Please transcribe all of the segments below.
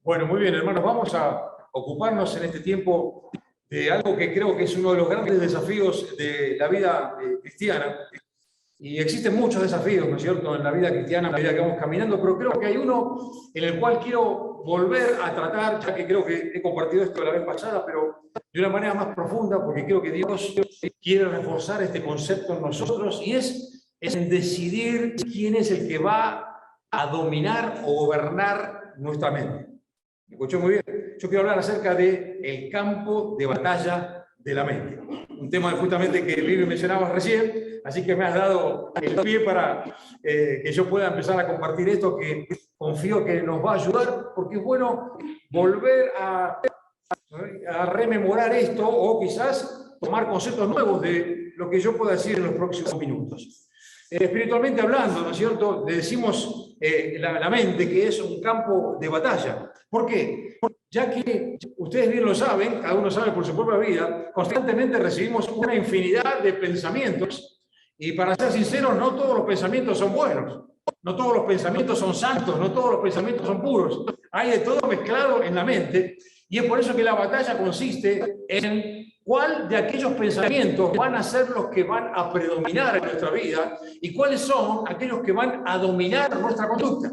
Bueno, muy bien, hermanos, vamos a ocuparnos en este tiempo de algo que creo que es uno de los grandes desafíos de la vida cristiana. Y existen muchos desafíos, ¿no es cierto?, en la vida cristiana, en la vida que vamos caminando, pero creo que hay uno en el cual quiero volver a tratar, ya que creo que he compartido esto la vez pasada, pero de una manera más profunda, porque creo que Dios quiere reforzar este concepto en nosotros, y es en decidir quién es el que va a dominar o gobernar nuestra mente. ¿Me escuchó muy bien? Yo quiero hablar acerca del campo de batalla de la mente. Un tema justamente que Vivi mencionaba recién, así que me has dado el pie para que yo pueda empezar a compartir esto, que confío que nos va a ayudar, porque es bueno volver a rememorar esto o quizás tomar conceptos nuevos de lo que yo pueda decir en los próximos minutos. Espiritualmente hablando, ¿no es cierto?, le decimos la mente que es un campo de batalla. ¿Por qué? Ya que ustedes bien lo saben, cada uno sabe por su propia vida, constantemente recibimos una infinidad de pensamientos y, para ser sinceros, no todos los pensamientos son buenos, no todos los pensamientos son santos, no todos los pensamientos son puros. Hay de todo mezclado en la mente, y es por eso que la batalla consiste en cuál de aquellos pensamientos van a ser los que van a predominar en nuestra vida y cuáles son aquellos que van a dominar nuestra conducta.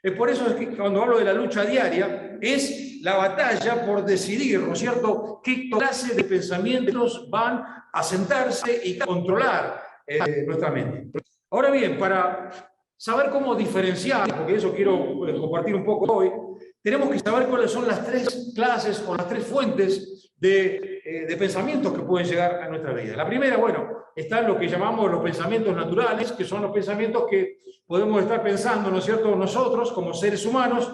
Es por eso que cuando hablo de la lucha diaria, es la batalla por decidir, ¿no es cierto?, qué clase de pensamientos van a sentarse y controlar nuestra mente. Ahora bien, para saber cómo diferenciar, porque eso quiero compartir un poco hoy, tenemos que saber cuáles son las tres clases o las tres fuentes de pensamientos que pueden llegar a nuestra vida. La primera, bueno, están lo que llamamos los pensamientos naturales, que son los pensamientos que podemos estar pensando, ¿no es cierto?, nosotros como seres humanos.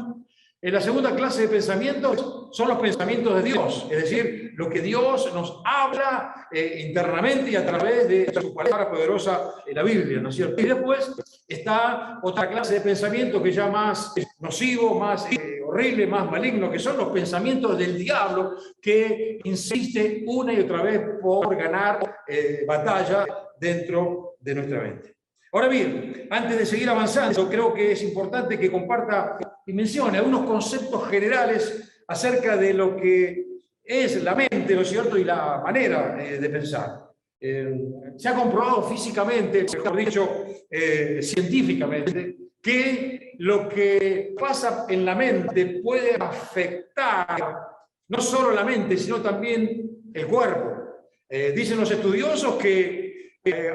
La segunda clase de pensamientos son los pensamientos de Dios, es decir, lo que Dios nos habla internamente y a través de su palabra poderosa en la Biblia, ¿no es cierto? Y después está otra clase de pensamientos que ya más nocivo, más horrible, más maligno, que son los pensamientos del diablo, que insiste una y otra vez por ganar batalla dentro de nuestra mente. Ahora bien, antes de seguir avanzando, creo que es importante que comparta y mencione algunos conceptos generales acerca de lo que es la mente, ¿no es cierto?, y la manera de pensar. Se ha comprobado físicamente, mejor dicho, científicamente, que lo que pasa en la mente puede afectar no solo la mente, sino también el cuerpo. Dicen los estudiosos que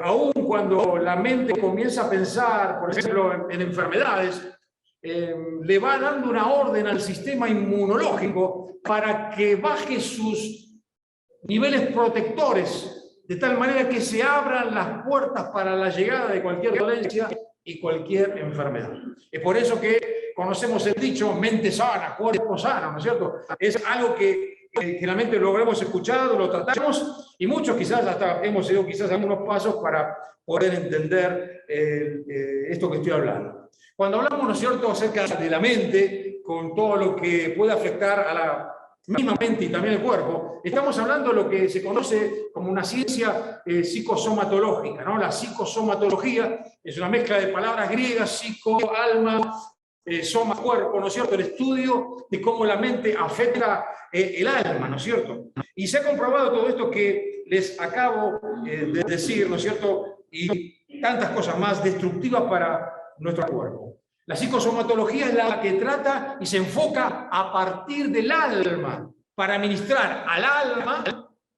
aun cuando la mente comienza a pensar, por ejemplo, en enfermedades, le va dando una orden al sistema inmunológico para que baje sus niveles protectores, de tal manera que se abran las puertas para la llegada de cualquier dolencia y cualquier enfermedad. Es por eso que conocemos el dicho mente sana, cuerpo sano, ¿no es cierto? Es algo que generalmente lo habremos escuchado, lo tratamos, y muchos quizás hasta hemos ido quizás algunos pasos para poder entender esto que estoy hablando. Cuando hablamos, ¿no es cierto?, acerca de la mente, con todo lo que puede afectar a la misma mente y también el cuerpo, estamos hablando de lo que se conoce como una ciencia psicosomatológica, ¿no? La psicosomatología es una mezcla de palabras griegas, psico, alma, soma, cuerpo, ¿no es cierto?, el estudio de cómo la mente afecta el alma, ¿no es cierto? Y se ha comprobado todo esto que les acabo de decir, ¿no es cierto?, y tantas cosas más destructivas para nuestro cuerpo. La psicosomatología es la que trata y se enfoca a partir del alma para ministrar al alma.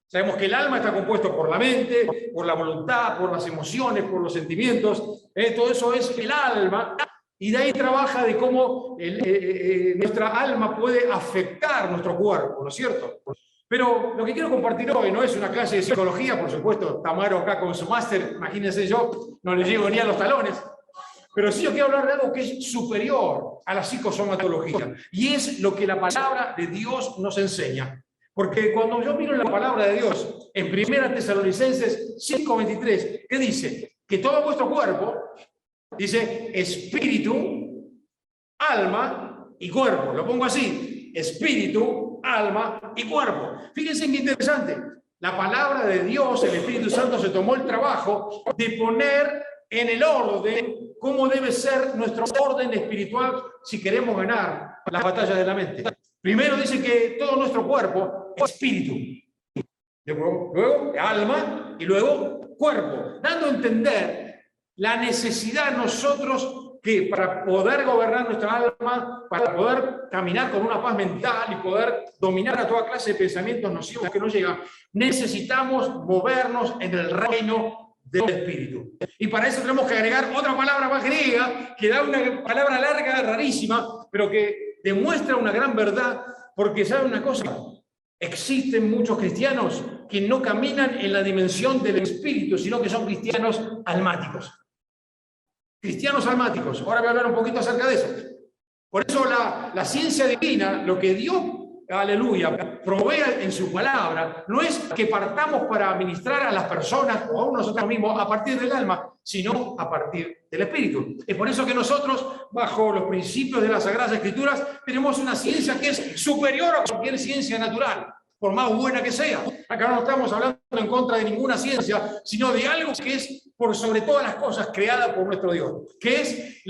Sabemos que el alma está compuesto por la mente, por la voluntad, por las emociones, por los sentimientos. Todo eso es el alma. Y de ahí trabaja de cómo nuestra alma puede afectar nuestro cuerpo, ¿no es cierto? Pero lo que quiero compartir hoy no es una clase de psicología, por supuesto. Tamaro acá con su máster, imagínense, yo no le llego ni a los talones. Pero sí yo quiero hablar de algo que es superior a la psicosomatología, y es lo que la palabra de Dios nos enseña. Porque cuando yo miro la palabra de Dios en 1 Tesalonicenses 5:23, ¿qué dice? Que todo vuestro cuerpo, dice espíritu, alma y cuerpo. Lo pongo así: espíritu, alma y cuerpo. Fíjense qué interesante. La palabra de Dios, el Espíritu Santo, se tomó el trabajo de poner en el orden cómo debe ser nuestro orden espiritual si queremos ganar las batallas de la mente. Primero dice que todo nuestro cuerpo es espíritu, luego alma y luego cuerpo, dando a entender la necesidad de nosotros que para poder gobernar nuestra alma, para poder caminar con una paz mental y poder dominar a toda clase de pensamientos nocivos que nos llegan, necesitamos movernos en el reino del Espíritu. Y para eso tenemos que agregar otra palabra más griega, que da una palabra larga, rarísima, pero que demuestra una gran verdad, porque ¿saben una cosa? Existen muchos cristianos que no caminan en la dimensión del Espíritu, sino que son cristianos almáticos. Cristianos almáticos. Ahora voy a hablar un poquito acerca de eso. Por eso la ciencia divina, lo que Dios, aleluya, provee en su palabra, no es que partamos para ministrar a las personas o a nosotros mismos a partir del alma, sino a partir del Espíritu. Es por eso que nosotros, bajo los principios de las Sagradas Escrituras, tenemos una ciencia que es superior a cualquier ciencia natural, por más buena que sea. Acá no estamos hablando en contra de ninguna ciencia, sino de algo que es, por sobre todas las cosas, creada por nuestro Dios, que es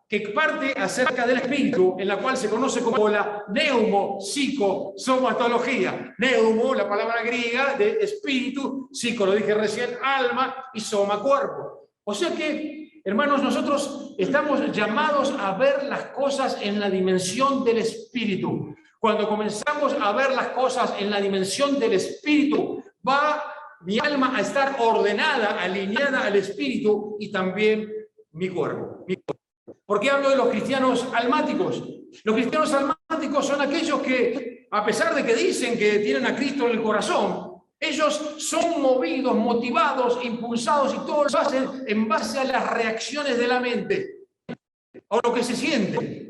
que parte acerca del espíritu, en la cual se conoce como la neumo-psico-somatología. Neumo, la palabra griega de espíritu, psico, lo dije recién, alma, y soma, cuerpo. O sea que, hermanos, nosotros estamos llamados a ver las cosas en la dimensión del espíritu. Cuando comenzamos a ver las cosas en la dimensión del espíritu, va mi alma a estar ordenada, alineada al espíritu y también mi cuerpo. ¿Por qué hablo de los cristianos almáticos? Los cristianos almáticos son aquellos que, a pesar de que dicen que tienen a Cristo en el corazón, ellos son movidos, motivados, impulsados y todo lo hacen en base a las reacciones de la mente, a lo que se siente.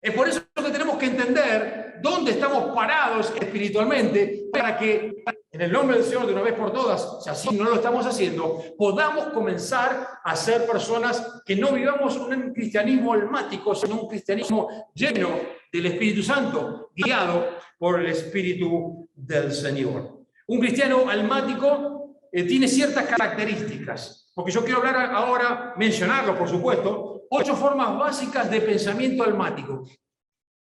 Es por eso que tenemos que entender dónde estamos parados espiritualmente para que, en el nombre del Señor, de una vez por todas, si así no lo estamos haciendo, podamos comenzar a ser personas que no vivamos un cristianismo almático, sino un cristianismo lleno del Espíritu Santo, guiado por el Espíritu del Señor. Un cristiano almático tiene ciertas características, porque yo quiero hablar ahora, mencionarlo por supuesto, 8 formas básicas de pensamiento almático.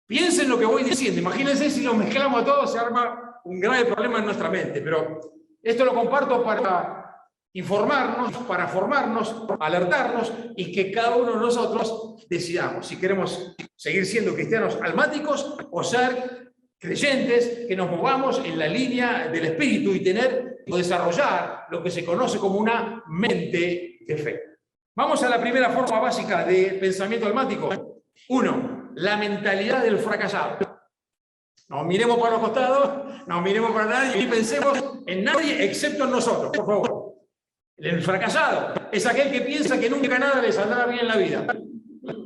Piensen lo que voy diciendo, imagínense si lo mezclamos a todos, se arma un grave problema en nuestra mente, pero esto lo comparto para informarnos, para formarnos, alertarnos y que cada uno de nosotros decidamos si queremos seguir siendo cristianos almáticos o ser creyentes que nos movamos en la línea del Espíritu y tener o desarrollar lo que se conoce como una mente de fe. Vamos a la primera forma básica de pensamiento almático. 1. La mentalidad del fracasado. No miremos para los costados, no miremos para nadie y pensemos en nadie excepto en nosotros, por favor. El fracasado es aquel que piensa que nunca nada le saldrá bien en la vida.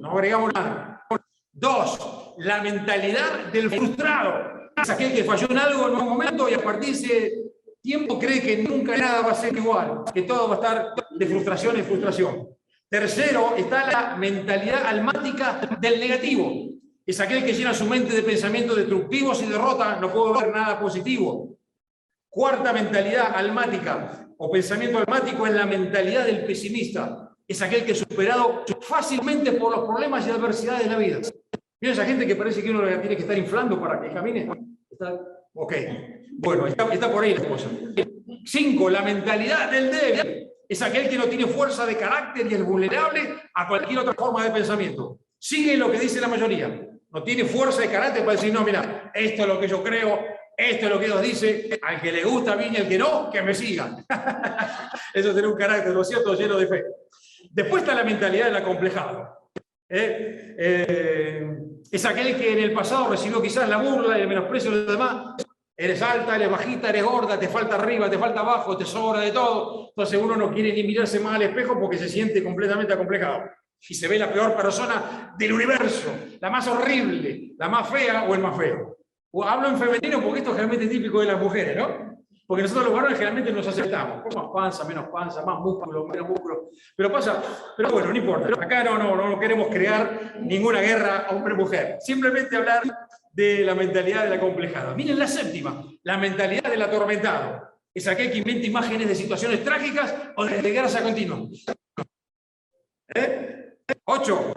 No agregamos nada. 2. La mentalidad del frustrado. Es aquel que falló en algo en un momento y a partir de ese tiempo cree que nunca nada va a ser igual, que todo va a estar de frustración en frustración. Tercero, está la mentalidad almática del negativo. Es aquel que llena su mente de pensamientos destructivos y derrota, no puedo ver nada positivo. Cuarta mentalidad almática o pensamiento almático es la mentalidad del pesimista. Es aquel que es superado fácilmente por los problemas y adversidades de la vida. ¿Miren esa gente que parece que uno la tiene que estar inflando para que camine? Ok, bueno, está por ahí la cosa. 5. La mentalidad del débil. Es aquel que no tiene fuerza de carácter y es vulnerable a cualquier otra forma de pensamiento. Sigue lo que dice la mayoría. No tiene fuerza de carácter para decir, no, mira, esto es lo que yo creo, esto es lo que Dios dice, al que le gusta bien y al que no, que me siga. Eso es tener un carácter, ¿no es cierto?, lleno de fe. Después está la mentalidad del acomplejado. Es aquel que en el pasado recibió quizás la burla y el menosprecio de los demás. Eres alta, eres bajita, eres gorda, te falta arriba, te falta abajo, te sobra de todo. Entonces uno no quiere ni mirarse más al espejo porque se siente completamente acomplejado. Y se ve la peor persona del universo, la más horrible, la más fea o el más feo. O hablo en femenino porque esto es realmente típico de las mujeres, ¿no? Porque nosotros los varones generalmente nos aceptamos. Con más panza, menos panza, más músculo, menos músculo. Pero pasa, pero bueno, no importa. Acá no queremos crear ninguna guerra hombre-mujer. Simplemente hablar de la mentalidad de la acomplejada. Miren la séptima, la mentalidad del atormentado. Es aquel que inventa imágenes de situaciones trágicas o de desgracia continua. 8.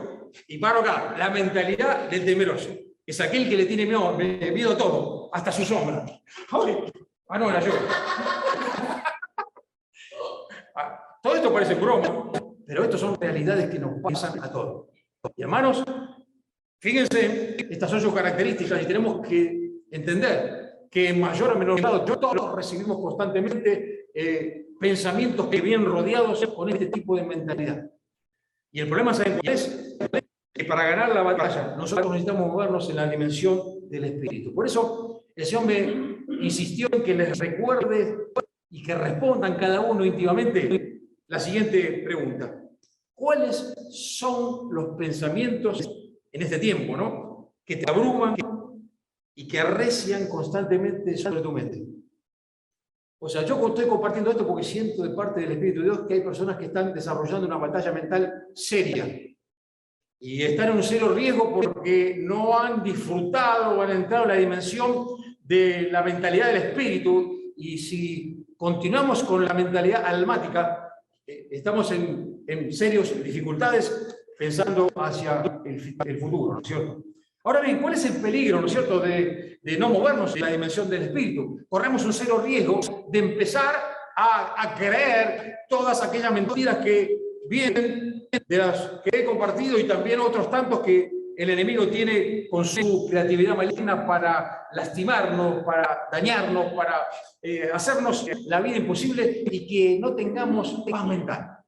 Y paro acá. La mentalidad del temeroso. Es aquel que le tiene miedo a todo, hasta su sombra. Ah, no, era yo. Todo esto parece broma, pero estas son realidades que nos pasan a todos. Y hermanos, fíjense, estas son sus características y tenemos que entender que en mayor o menor grado todos recibimos constantemente pensamientos que vienen rodeados con este tipo de mentalidad. Y el problema, ¿saben cuál es? Que para ganar la batalla nosotros necesitamos movernos en la dimensión del Espíritu. Por eso el Señor me insistió en que les recuerde y que respondan cada uno íntimamente la siguiente pregunta. ¿Cuáles son los pensamientos en este tiempo, ¿no?, que te abruman y que arrecian constantemente sobre tu mente? O sea, yo estoy compartiendo esto porque siento de parte del Espíritu de Dios que hay personas que están desarrollando una batalla mental seria y están en un serio riesgo porque no han disfrutado o han entrado en la dimensión de la mentalidad del Espíritu, y si continuamos con la mentalidad almática, estamos en serias dificultades pensando hacia el futuro, ¿no es cierto? Ahora bien, ¿cuál es el peligro, ¿no es cierto?, de no movernos en la dimensión del Espíritu? Corremos un serio riesgo de empezar a creer todas aquellas mentiras que vienen de las que he compartido y también otros tantos que el enemigo tiene con su creatividad maligna para lastimarnos, para dañarnos, para hacernos la vida imposible y que no tengamos paz mental.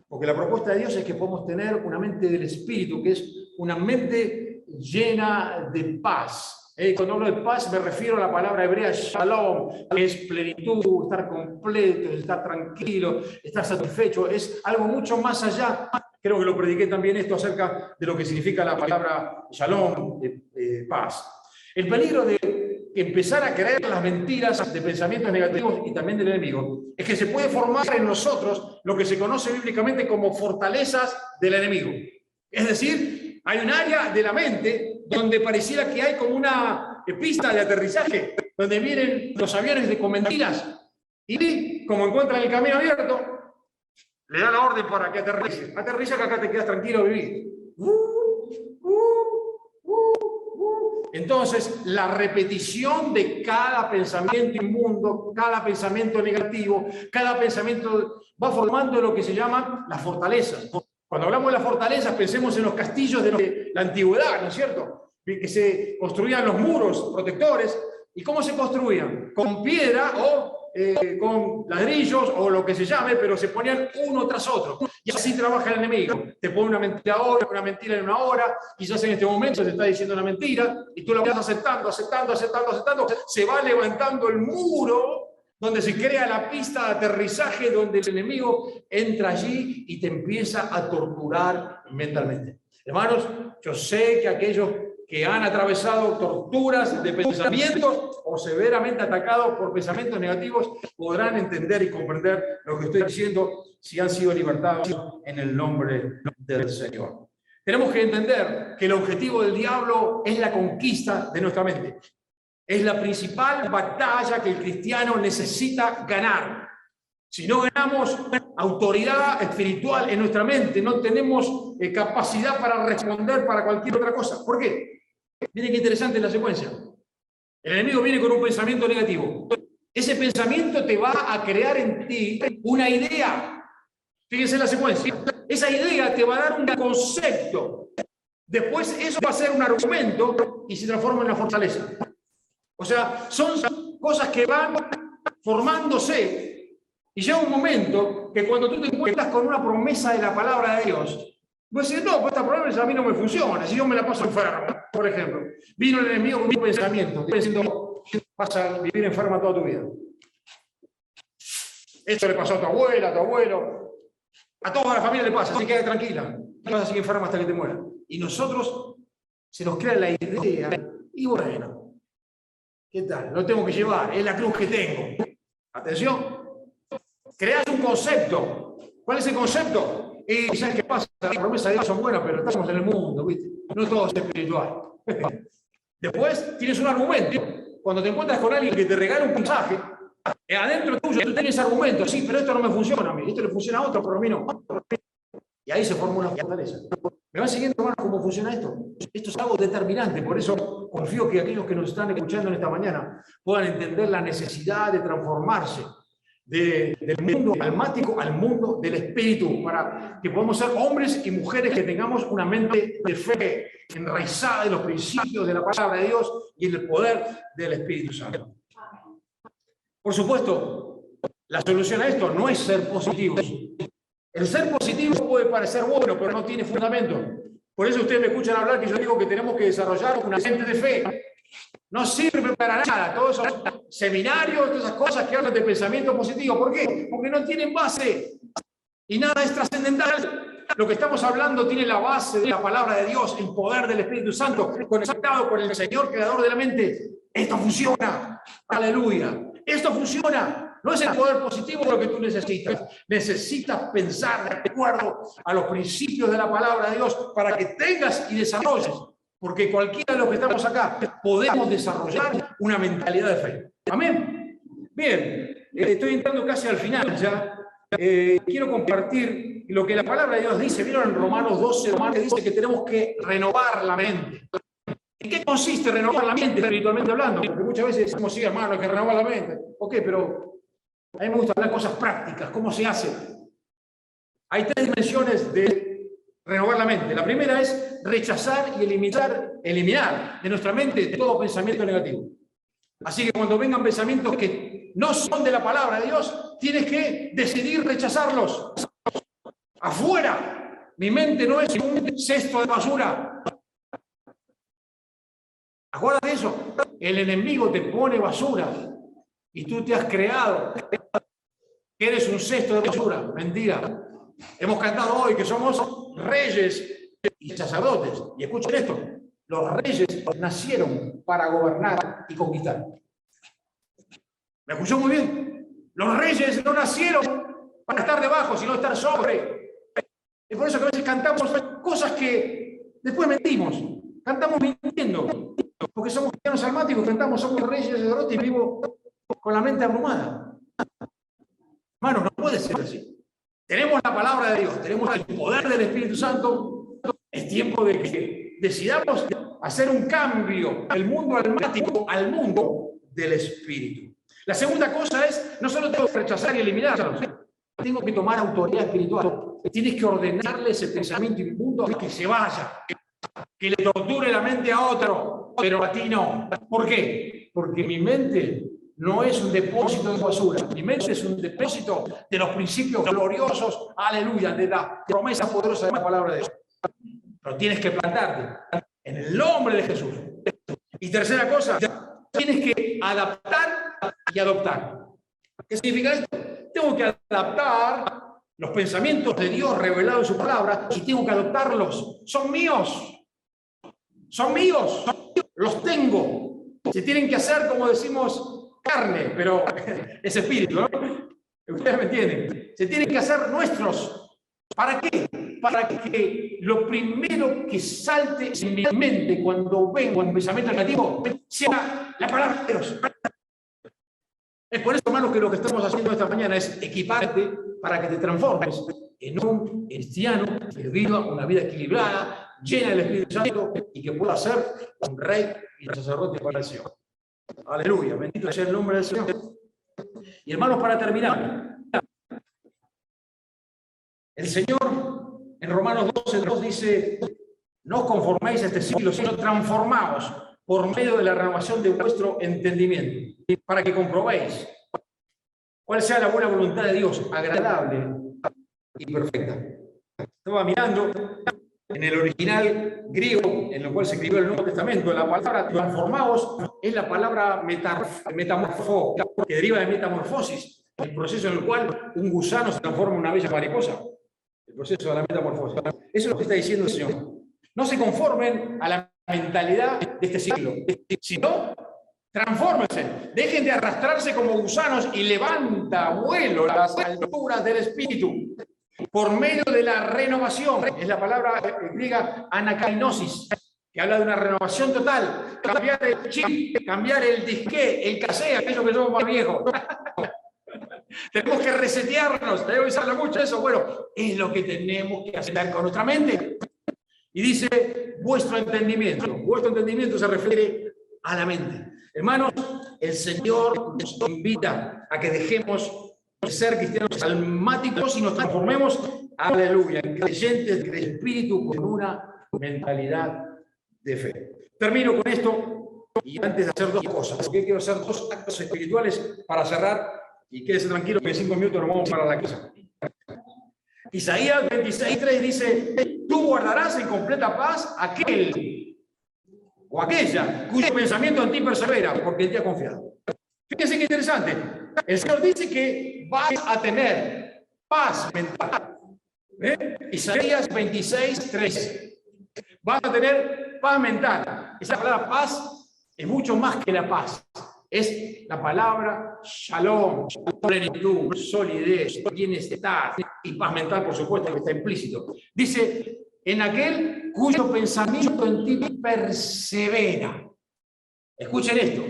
Porque la propuesta de Dios es que podamos tener una mente del Espíritu, que es una mente llena de paz. Cuando hablo de paz me refiero a la palabra hebrea shalom, que es plenitud, estar completo, estar tranquilo, estar satisfecho. Es algo mucho más allá. Creo que lo prediqué también esto acerca de lo que significa la palabra shalom, paz. El peligro de empezar a creer las mentiras de pensamientos negativos y también del enemigo es que se puede formar en nosotros lo que se conoce bíblicamente como fortalezas del enemigo. Es decir, hay un área de la mente donde pareciera que hay como una pista de aterrizaje, donde vienen los aviones con mentiras y como encuentran el camino abierto, le da la orden para que aterrice. Aterriza que acá te quedas tranquilo a vivir. Entonces, la repetición de cada pensamiento inmundo, cada pensamiento negativo, cada pensamiento va formando lo que se llaman las fortalezas. Cuando hablamos de las fortalezas, pensemos en los castillos de la antigüedad, ¿no es cierto? Que se construían los muros protectores. ¿Y cómo se construían? Con piedra o con ladrillos o lo que se llame, pero se ponían uno tras otro. Y así trabaja el enemigo. Te pone una mentira ahora, una mentira en una hora, quizás en este momento te está diciendo una mentira, y tú la vas aceptando. Se va levantando el muro donde se crea la pista de aterrizaje, donde el enemigo entra allí y te empieza a torturar mentalmente. Hermanos, yo sé que aquellos que han atravesado torturas de pensamientos o severamente atacados por pensamientos negativos podrán entender y comprender lo que estoy diciendo si han sido libertados en el nombre del Señor. Tenemos que entender que el objetivo del diablo es la conquista de nuestra mente. Es la principal batalla que el cristiano necesita ganar. Si no ganamos autoridad espiritual en nuestra mente, no tenemos capacidad para responder para cualquier otra cosa. ¿Por qué? Miren qué interesante la secuencia. El enemigo viene con un pensamiento negativo. Ese pensamiento te va a crear en ti una idea. Fíjense la secuencia. Esa idea te va a dar un concepto. Después eso va a ser un argumento y se transforma en una fortaleza. O sea, son cosas que van formándose y llega un momento que cuando tú te encuentras con una promesa de la palabra de Dios, vos decís, no, pues esta promesa a mí no me funciona, si yo me la paso enfermo, por ejemplo. Vino el enemigo con un pensamiento, diciendo, vas a vivir enferma toda tu vida. Esto le pasó a tu abuela, a tu abuelo, a toda la familia le pasa, así que queda tranquila, vas a seguir enferma hasta que te mueras. Y nosotros se nos crea la idea, y bueno, ¿qué tal? Lo tengo que llevar, es la cruz que tengo. Atención, creas un concepto. ¿Cuál es el concepto? Y ¿sabes qué pasa? Las promesas de Dios son buenas, pero estamos en el mundo, ¿viste? No todo es espiritual. Después tienes un argumento. Cuando te encuentras con alguien que te regala un mensaje, adentro tuyo tú tienes argumentos. Sí, pero esto no me funciona a mí. Esto le funciona a otro, pero a mí no. Y ahí se forma una fortaleza. ¿Me van siguiendo, hermanos, cómo funciona esto? Esto es algo determinante, por eso confío que aquellos que nos están escuchando en esta mañana puedan entender la necesidad de transformarse del mundo almático al mundo del espíritu, para que podamos ser hombres y mujeres que tengamos una mente de fe enraizada en los principios de la palabra de Dios y en el poder del Espíritu Santo. Por supuesto, la solución a esto no es ser positivos. El ser positivo puede parecer bueno, pero no tiene fundamento. Por eso ustedes me escuchan hablar que yo digo que tenemos que desarrollar una mente de fe. No sirve para nada todos esos seminarios, todas esas cosas que hablan de pensamiento positivo. ¿Por qué? Porque no tienen base y nada es trascendental. Lo que estamos hablando tiene la base de la palabra de Dios, el poder del Espíritu Santo, conectado con el Señor creador de la mente. Esto funciona. Aleluya. Esto funciona. No es el poder positivo lo que tú necesitas. Necesitas pensar de acuerdo a los principios de la palabra de Dios para que tengas y desarrolles. Porque cualquiera de los que estamos acá podemos desarrollar una mentalidad de fe. Amén. Bien, estoy entrando casi al final ya. Quiero compartir lo que la palabra de Dios dice. ¿Vieron en Romanos 12? Romanos dice que tenemos que renovar la mente. ¿En qué consiste renovar la mente espiritualmente hablando? Porque muchas veces decimos, sí, hermano, hay que renovar la mente. Ok, pero a mí me gusta hablar cosas prácticas. ¿Cómo se hace? Hay tres dimensiones de renovar la mente. La primera es rechazar y eliminar de nuestra mente todo pensamiento negativo. Así que cuando vengan pensamientos que no son de la palabra de Dios, tienes que decidir rechazarlos. Afuera. Mi mente no es un cesto de basura. Acuérdate de eso. El enemigo te pone basura y tú te has creado que eres un cesto de basura. Mentira. Hemos cantado hoy que somos reyes y sacerdotes. Y escuchen esto. Los reyes nacieron para gobernar y conquistar. ¿Me escuchó muy bien? Los reyes no nacieron para estar debajo, sino estar sobre. Es por eso que a veces cantamos cosas que después mentimos. Cantamos mintiendo. Porque somos cristianos almáticos, cantamos, somos reyes y sacerdotes y vivo con la mente abrumada. Hermanos, no puede ser así. Tenemos la palabra de Dios, tenemos el poder del Espíritu Santo. Es tiempo de que decidamos hacer un cambio del mundo almático al mundo del Espíritu. La segunda cosa es, no solo tengo que rechazar y eliminarlos, tengo que tomar autoridad espiritual. Tienes que ordenarle ese pensamiento inmundo a que se vaya, que le torture la mente a otro, pero a ti no. ¿Por qué? Porque mi mente no es un depósito de basura. Mi mente es un depósito de los principios gloriosos, aleluya, de la promesa poderosa de la palabra de Dios. Pero tienes que plantarte en el nombre de Jesús. Y tercera cosa, tienes que adaptar y adoptar. ¿Qué significa esto? Tengo que adaptar los pensamientos de Dios revelados en su palabra y tengo que adoptarlos. Son míos. Son míos. Los tengo. Se tienen que hacer, como decimos, carne, pero es espíritu, ¿no? Ustedes me entienden. Se tienen que hacer nuestros. ¿Para qué? Para que lo primero que salte en mi mente cuando vengo un pensamiento negativo sea la palabra de Dios. Es por eso, hermano, que lo que estamos haciendo esta mañana es equiparte para que te transformes en un cristiano que viva una vida equilibrada, llena del Espíritu Santo y que pueda ser un rey y un sacerdote para el Señor. Aleluya, bendito sea el nombre del Señor. Y hermanos, para terminar, el Señor en Romanos 12:2 dice: no os conforméis a este siglo, sino transformaos por medio de la renovación de vuestro entendimiento, para que comprobéis cuál sea la buena voluntad de Dios, agradable y perfecta. Estaba mirando en el original griego, en el cual se escribió el Nuevo Testamento, la palabra transformaos es la palabra metamorfo, que deriva de metamorfosis, el proceso en el cual un gusano se transforma en una bella mariposa. El proceso de la metamorfosis. Eso es lo que está diciendo el Señor. No se conformen a la mentalidad de este siglo, sino transfórmense, dejen de arrastrarse como gusanos y levanta vuelo a las alturas del Espíritu por medio de la renovación. Es la palabra griega anakainosis, que habla de una renovación total, cambiar el chip, cambiar el disquete, el cassette, aquello que somos más viejos. Tenemos que resetearnos, tenemos que hablar mucho de eso. Bueno, es lo que tenemos que hacer con nuestra mente. Y dice, vuestro entendimiento se refiere a la mente. Hermanos, el Señor nos invita a que dejemos de ser cristianos almáticos y nos transformemos, aleluya, en creyentes del Espíritu con una mentalidad de fe. Termino con esto y antes de hacer dos cosas, porque quiero hacer dos actos espirituales para cerrar y quédese tranquilo que en 5 minutos nos vamos para la casa. Isaías 26:3 dice, tú guardarás en completa paz aquel o aquella cuyo pensamiento en ti persevera, porque en ti ha confiado. Fíjense qué interesante. El Señor dice que vas a tener paz mental. Isaías 26:3. Vas a tener paz mental. Esa palabra paz es mucho más que la paz. Es la palabra shalom, plenitud, solidez, bienestar y paz mental, por supuesto, que está implícito. Dice, en aquel cuyo pensamiento en ti persevera. Escuchen esto.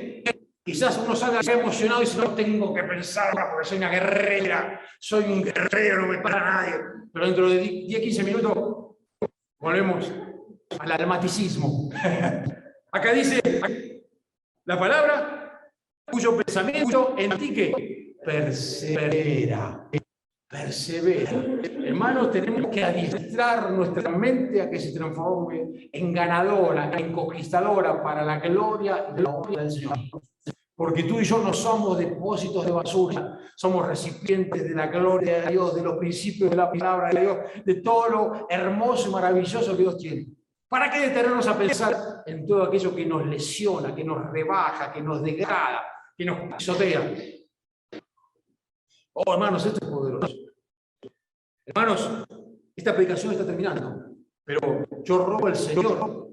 Quizás uno salga emocionado y dice, no tengo que pensar ahora porque soy una guerrera, soy un guerrero, no me para nadie. Pero dentro de 10-15 minutos volvemos al almaticismo. Acá dice la palabra cuyo pensamiento en ti que persevera. Persevera. Hermanos, tenemos que adiestrar nuestra mente a que se transforme en ganadora, en conquistadora para la gloria y la honra del Señor. Porque tú y yo no somos depósitos de basura, somos recipientes de la gloria de Dios, de los principios de la palabra de Dios, de todo lo hermoso y maravilloso que Dios tiene. ¿Para qué detenernos a pensar en todo aquello que nos lesiona, que nos rebaja, que nos degrada, que nos pisotea? Oh, hermanos, esto es poderoso. Hermanos, esta predicación está terminando, pero yo robo al Señor.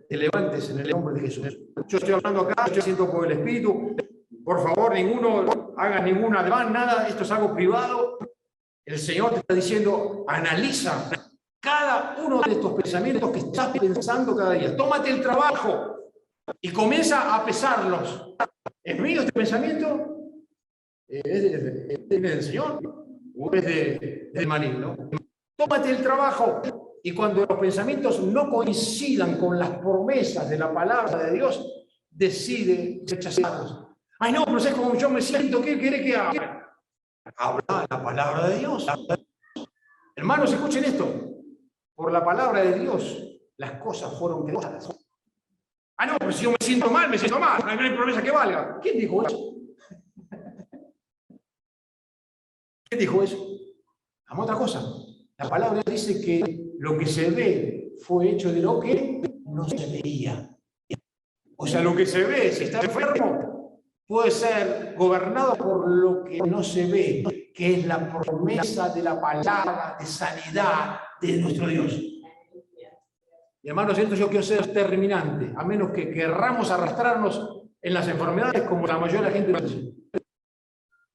Te levantes en el nombre de Jesús. Yo estoy hablando acá, estoy haciendo por el Espíritu. Por favor, ninguno haga ningún ademán, nada. Esto es algo privado. El Señor te está diciendo, analiza cada uno de estos pensamientos que estás pensando cada día. Tómate el trabajo y comienza a pesarlos. ¿Es mío este pensamiento? ¿Es del Señor o es del maligno? Tómate el trabajo. Y cuando los pensamientos no coincidan con las promesas de la palabra de Dios, decide rechazarlos. Ay, no, pero es como yo me siento, ¿qué quiere que hable? Habla la palabra de Dios. Hermanos, escuchen esto. Por la palabra de Dios, las cosas fueron creadas. Ah, no, pero si yo me siento mal, no hay promesa que valga. ¿Quién dijo eso? ¿Quién dijo eso? Vamos a otra cosa. La palabra dice que lo que se ve fue hecho de lo que no se veía. O sea, lo que se ve, si está enfermo, puede ser gobernado por lo que no se ve, que es la promesa de la palabra de sanidad de nuestro Dios. Y hermanos, esto yo quiero ser terminante, a menos que querramos arrastrarnos en las enfermedades como la mayoría de la gente lo dice.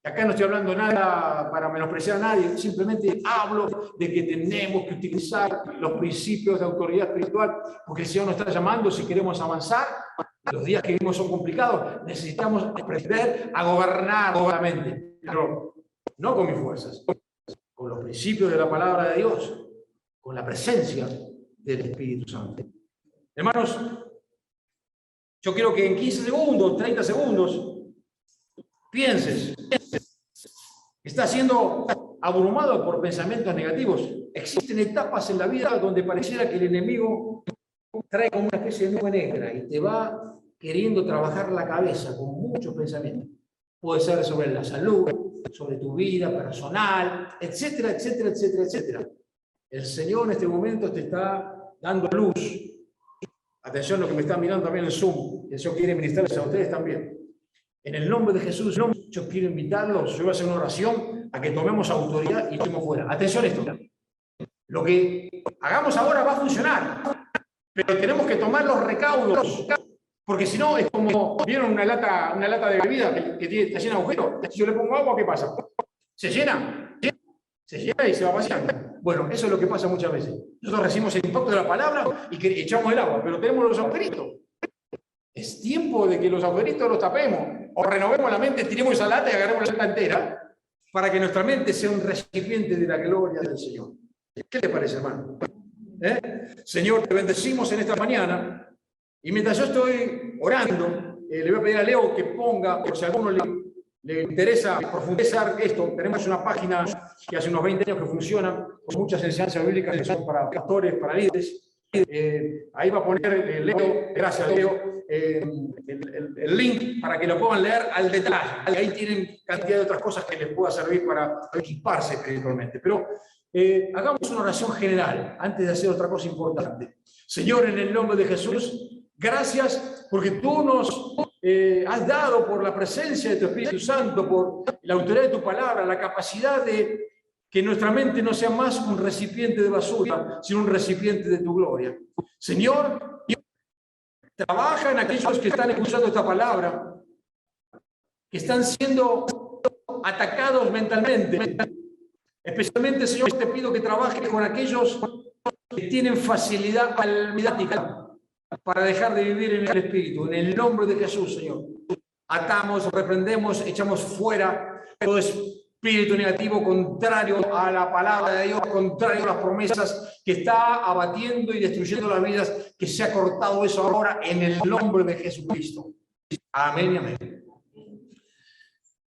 Acá no estoy hablando nada para menospreciar a nadie, simplemente hablo de que tenemos que utilizar los principios de autoridad espiritual, porque el Señor nos está llamando si queremos avanzar. Los días que vivimos son complicados, necesitamos aprender a gobernar la mente, pero no con mis fuerzas, con los principios de la palabra de Dios, con la presencia del Espíritu Santo. Hermanos, yo quiero que en 15 segundos, 30 segundos, pienses, estás siendo abrumado por pensamientos negativos. Existen etapas en la vida donde pareciera que el enemigo trae como una especie de nube negra y te va queriendo trabajar la cabeza con muchos pensamientos. Puede ser sobre la salud, sobre tu vida personal, etcétera, etcétera, etcétera, etcétera. El Señor en este momento te está dando luz. Atención a lo que me están mirando también en Zoom. El Señor quiere ministrarles a ustedes también. En el nombre de Jesús, yo quiero invitarlos, yo voy a hacer una oración a que tomemos autoridad y estemos fuera. Atención a esto. Lo que hagamos ahora va a funcionar, pero tenemos que tomar los recaudos, porque si no es como, ¿vieron una lata de bebida que está llena de agujeros? Si yo le pongo agua, ¿qué pasa? ¿Se llena? Se llena y se va vaciando. Bueno, eso es lo que pasa muchas veces. Nosotros recibimos el impacto de la palabra y que echamos el agua, pero tenemos los agujeritos. Es tiempo de que los agujeritos los tapemos, o renovemos la mente, tiremos esa lata y agarremos la lata entera, para que nuestra mente sea un recipiente de la gloria del Señor. ¿Qué le parece, hermano? Señor, te bendecimos en esta mañana, y mientras yo estoy orando, le voy a pedir a Leo que ponga, por si a alguno le interesa profundizar esto, tenemos una página que hace unos 20 años que funciona, con muchas enseñanzas bíblicas que son para pastores, para líderes. Ahí va a poner Leo, gracias Leo, el link para que lo puedan leer al detalle. Ahí tienen cantidad de otras cosas que les pueda servir para equiparse espiritualmente. Pero hagamos una oración general antes de hacer otra cosa importante. Señor, en el nombre de Jesús, gracias porque tú nos has dado, por la presencia de tu Espíritu Santo, por la autoridad de tu palabra, la capacidad de que nuestra mente no sea más un recipiente de basura, sino un recipiente de tu gloria. Señor, trabaja en aquellos que están escuchando esta palabra, que están siendo atacados mentalmente. Especialmente, Señor, te pido que trabajes con aquellos que tienen facilidad almática para dejar de vivir en el Espíritu. En el nombre de Jesús, Señor. Atamos, reprendemos, echamos fuera todo espíritu negativo contrario a la palabra de Dios, contrario a las promesas, que está abatiendo y destruyendo las vidas, que se ha cortado eso ahora en el nombre de Jesucristo. Amén y amén.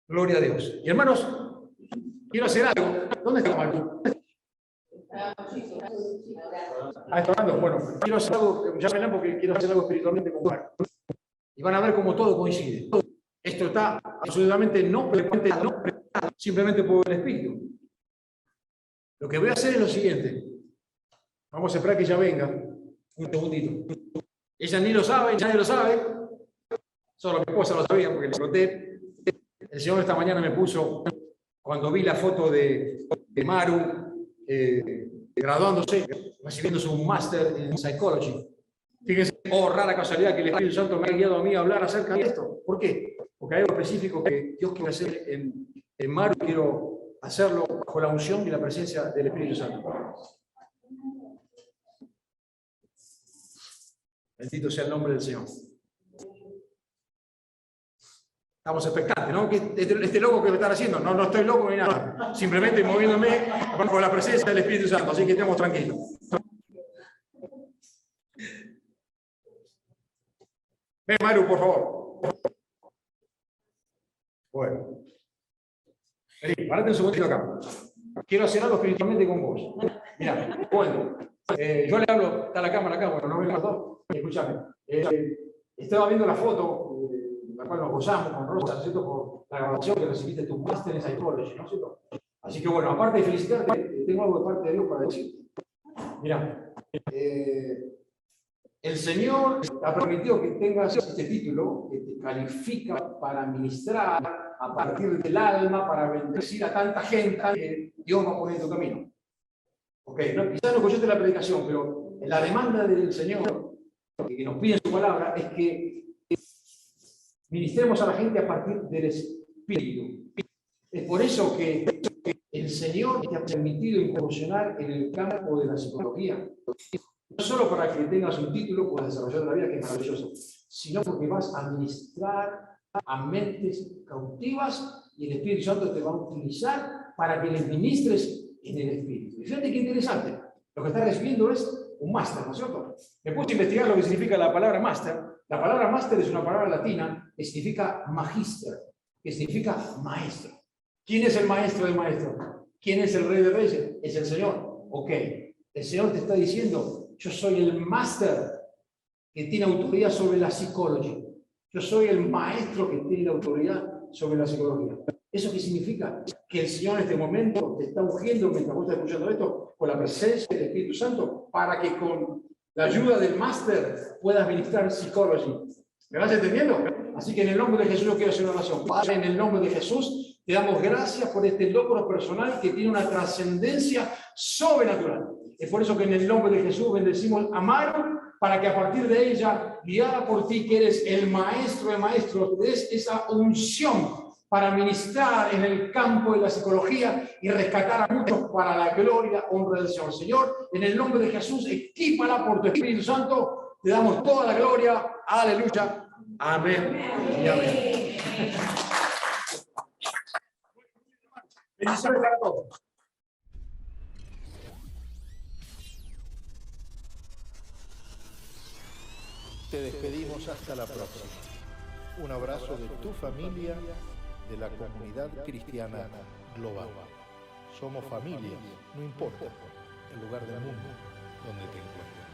Gloria a Dios. Y hermanos, quiero hacer algo. ¿Dónde está Marco? Está orando. Bueno, quiero hacer algo, ya verán, porque quiero hacer algo espiritualmente con Marco. Y van a ver cómo todo coincide. Esto está absolutamente no, simplemente por el Espíritu. Lo que voy a hacer es lo siguiente. Vamos a esperar que ella venga. Un segundito. Ella ni lo sabe, nadie lo sabe. Solo mi esposa lo sabía porque le conté. El Señor esta mañana me puso, cuando vi la foto de Maru graduándose, recibiendo su máster en Psychology. Fíjense, rara casualidad que el Espíritu Santo me ha guiado a mí a hablar acerca de esto. ¿Por qué? Porque hay algo específico que Dios quiere hacer en Maru, quiero hacerlo bajo la unción y la presencia del Espíritu Santo. Bendito sea el nombre del Señor. Estamos expectantes, ¿no? Este loco que me están haciendo, no estoy loco ni nada. Simplemente moviéndome con la presencia del Espíritu Santo, así que estemos tranquilos. Ven, Maru, por favor. Bueno. Vení, parate un segundito acá. Quiero hacer algo espiritualmente con vos. Mirá, bueno. Yo le hablo, está la cámara acá, bueno, no ven los dos. Escúchame. Estaba viendo la foto, la cual nos gozamos con Rosa, ¿no es cierto? Por la grabación que recibiste tu máster en Psychology, ¿no es cierto? Así que bueno, aparte de felicitarte, tengo algo de parte de Dios para decirte. Mirá, el Señor ha permitido que tengas este título que te califica para ministrar a partir del alma, para bendecir a tanta gente que Dios va a poner en tu camino. Ok, no, quizás no escuchaste la predicación, pero la demanda del Señor, que nos pide en su palabra, es que ministremos a la gente a partir del Espíritu. Es por eso que el Señor te ha permitido incursionar en el campo de la psicología. No solo para que tengas un título por desarrollar la vida, que es maravilloso, sino porque vas a ministrar a mentes cautivas y el Espíritu Santo te va a utilizar para que les ministres en el Espíritu. Y fíjate qué interesante. Lo que estás recibiendo es un máster, ¿no es cierto? Me puse a investigar lo que significa la palabra máster. La palabra máster es una palabra latina que significa magister, que significa maestro. ¿Quién es el maestro del maestro? ¿Quién es el rey de reyes? Es el Señor. Ok. El Señor te está diciendo: yo soy el máster que tiene autoridad sobre la psicología. Yo soy el maestro que tiene la autoridad sobre la psicología. ¿Eso qué significa? Que el Señor en este momento te está ungiendo, mientras vos estás escuchando esto, con la presencia del Espíritu Santo, para que con la ayuda del máster puedas ministrar psicología. ¿Me vas entendiendo? Así que en el nombre de Jesús yo quiero hacer una oración. Padre, en el nombre de Jesús te damos gracias por este logro personal que tiene una trascendencia sobrenatural. Es por eso que en el nombre de Jesús bendecimos a Maru, para que a partir de ella, guiada por ti, que eres el maestro de maestros, te des esa unción para ministrar en el campo de la psicología y rescatar a muchos para la gloria, honra del Señor. Señor, en el nombre de Jesús, equípala por tu Espíritu Santo. Te damos toda la gloria. Aleluya. Amén y amén. Bendiciones para todos. Te despedimos hasta la próxima. Un abrazo de tu familia, de la comunidad cristiana global. Somos familias, no importa el lugar del mundo donde te encuentres.